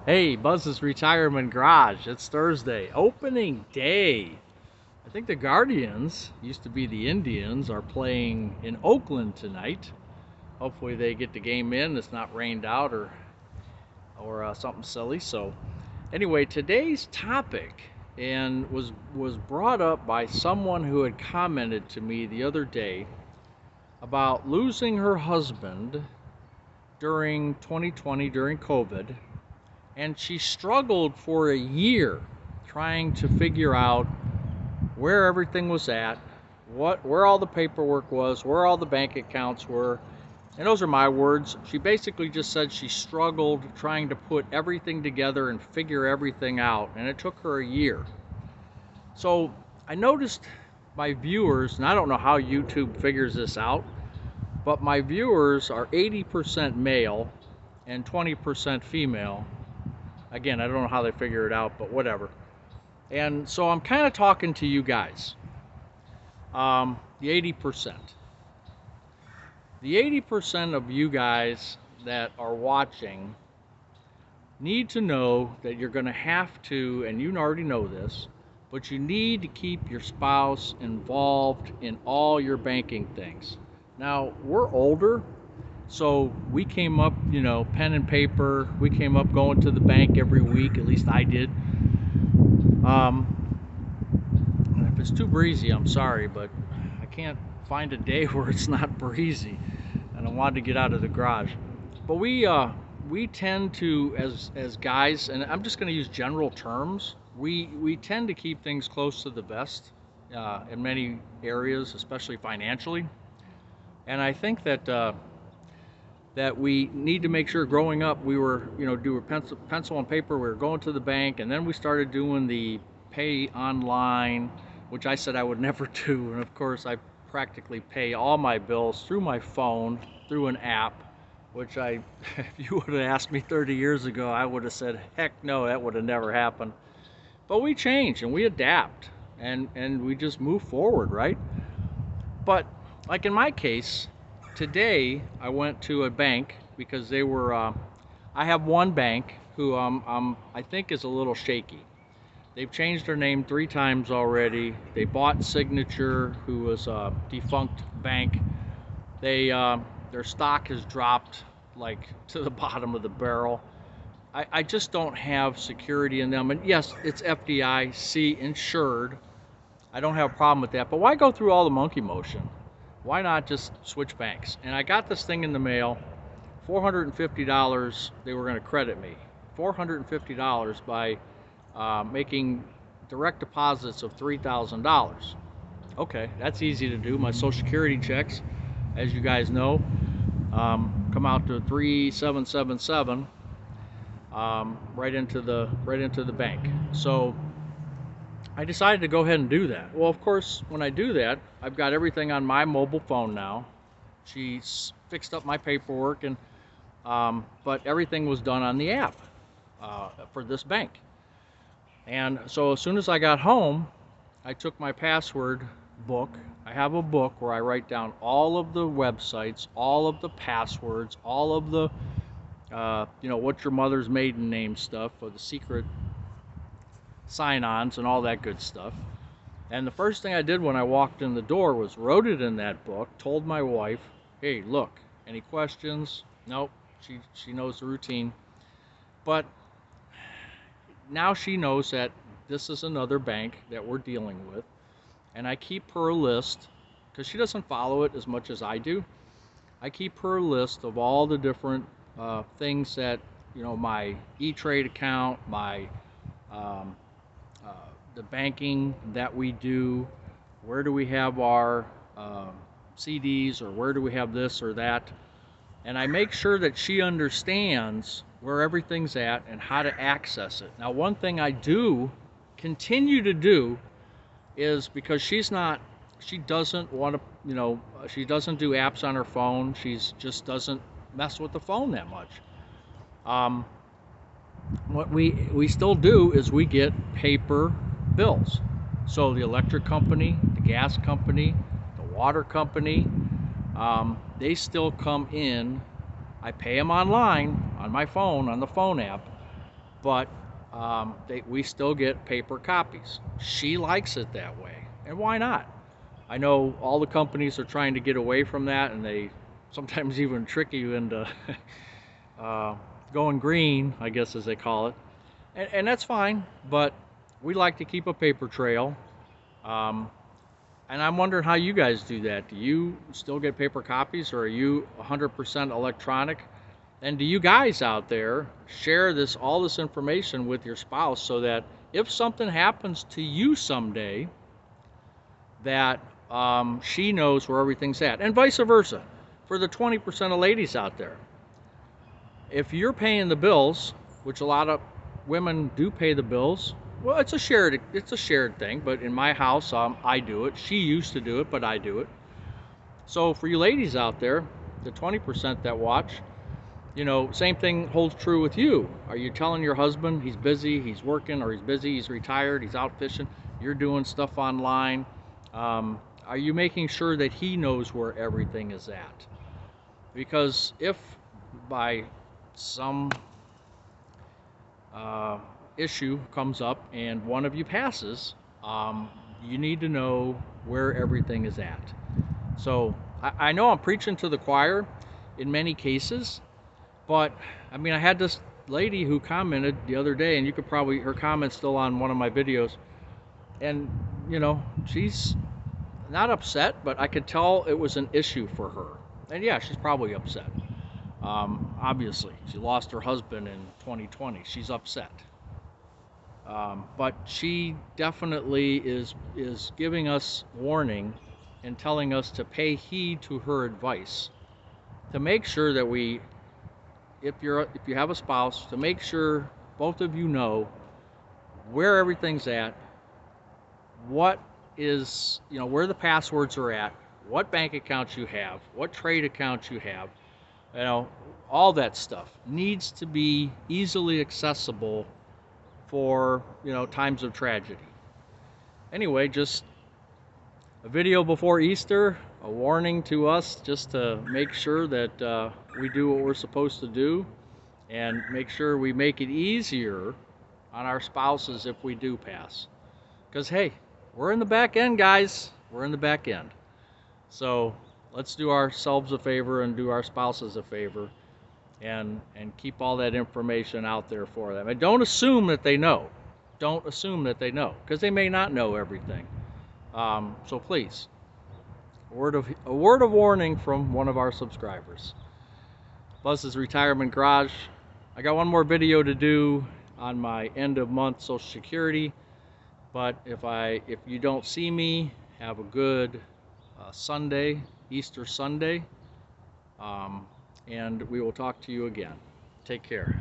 Hey, Buzz's Retirement Garage. It's Thursday, opening day. I think the Guardians, used to be the Indians, are playing in Oakland tonight. Hopefully they get the game in. It's not rained out or something silly. So anyway, today's topic and was brought up by someone who had commented to me the other day about losing her husband during 2020 during COVID, and she struggled for a year trying to figure out where everything was at, where all the paperwork was, where all the bank accounts were. And those are my words. She basically just said she struggled trying to put everything together and figure everything out, and it took her a year. So I noticed my viewers, and I don't know how YouTube figures this out, but my viewers are 80% male and 20% female. Again, I don't know how they figure it out, but whatever. And so I'm kind of talking to you guys, the 80%. The 80% of you guys that are watching need to know that you're going to have to, and you already know this, but you need to keep your spouse involved in all your banking things. Now, we're older, so we came up, pen and paper. We came up going to the bank every week, at least I did. And if it's too breezy, I'm sorry, but I can't find a day where it's not breezy, and I wanted to get out of the garage. But we tend to, as guys, and I'm just going to use general terms, we tend to keep things close to the vest in many areas, especially financially. And I think that we need to make sure. Growing up, we were, do pencil and paper. We were going to the bank, and then we started doing the pay online, which I said I would never do. And of course, I practically pay all my bills through my phone, through an app, which if you would have asked me 30 years ago, I would have said, heck no, that would have never happened. But we change and we adapt, and we just move forward, right? But like in my case, today I went to a bank because they were, I have one bank who I think is a little shaky. They've changed their name 3 times already. They bought Signature, who was a defunct bank. Their stock has dropped like to the bottom of the barrel. I just don't have security in them. And yes, it's FDIC insured. I don't have a problem with that. But why go through all the monkey motion? Why not just switch banks? And I got this thing in the mail, $450 they were going to credit me. $450 by making direct deposits of $3,000. Okay, that's easy to do. My Social Security checks, as you guys know, come out to 3777 right into the bank. So I decided to go ahead and do that. Well, of course, when I do that, I've got everything on my mobile phone now. She's fixed up my paperwork, and but everything was done on the app for this bank. And so as soon as I got home, I took my password book. I have a book where I write down all of the websites, all of the passwords, all of the, what's your mother's maiden name stuff, or the secret sign-ons and all that good stuff. And the first thing I did when I walked in the door was wrote it in that book, told my wife, hey, look, any questions? Nope, she knows the routine. But now she knows that this is another bank that we're dealing with, and I keep her a list, because she doesn't follow it as much as I do. I keep her a list of all the different things that, my E-Trade account, my the banking that we do, where do we have our CDs, or where do we have this or that, and I make sure that she understands where everything's at and how to access it. Now, one thing I do continue to do is, because she doesn't want to, she doesn't do apps on her phone. She's just doesn't mess with the phone that much. What we still do is we get paper bills. So the electric company, the gas company, the water company, they still come in. I pay them online on my phone, on the phone app, but we still get paper copies. She likes it that way, and why not? I know all the companies are trying to get away from that, and they sometimes even trick you into uh, going green, I guess as they call it, and that's fine. But we like to keep a paper trail, um, and I'm wondering how you guys do that. Do you still get paper copies, or are you 100% electronic? And do you guys out there share all this information with your spouse so that if something happens to you someday, that she knows where everything's at, and vice versa for the 20% of ladies out there. If you're paying the bills, which a lot of women do pay the bills, well, it's a shared thing. But in my house, I do it. She used to do it, but I do it. So for you ladies out there, the 20% that watch, same thing holds true with you. Are you telling your husband he's busy, he's working, or he's busy, he's retired, he's out fishing, you're doing stuff online? Are you making sure that he knows where everything is at? Because if by some issue comes up and one of you passes, you need to know where everything is at. So I know I'm preaching to the choir in many cases, but I mean, I had this lady who commented the other day, and you could probably, her comment's still on one of my videos, and she's not upset, but I could tell it was an issue for her. And yeah, she's probably upset. Obviously, she lost her husband in 2020. She's upset. But she definitely is giving us warning and telling us to pay heed to her advice, to make sure that if you have a spouse, to make sure both of you know where everything's at, what is, where the passwords are at, what bank accounts you have, what trade accounts you have, all that stuff needs to be easily accessible for, times of tragedy. Anyway, just a video before Easter, a warning to us just to make sure that we do what we're supposed to do, and make sure we make it easier on our spouses if we do pass. Because hey, we're in the back end, guys. We're in the back end. So let's do ourselves a favor and do our spouses a favor, and keep all that information out there for them. And don't assume that they know. Don't assume that they know, because they may not know everything. So please, a word of warning from one of our subscribers. Buzz's Retirement Garage. I got one more video to do on my end of month Social Security, but if you don't see me, have a good Sunday, Easter Sunday, and we will talk to you again. Take care.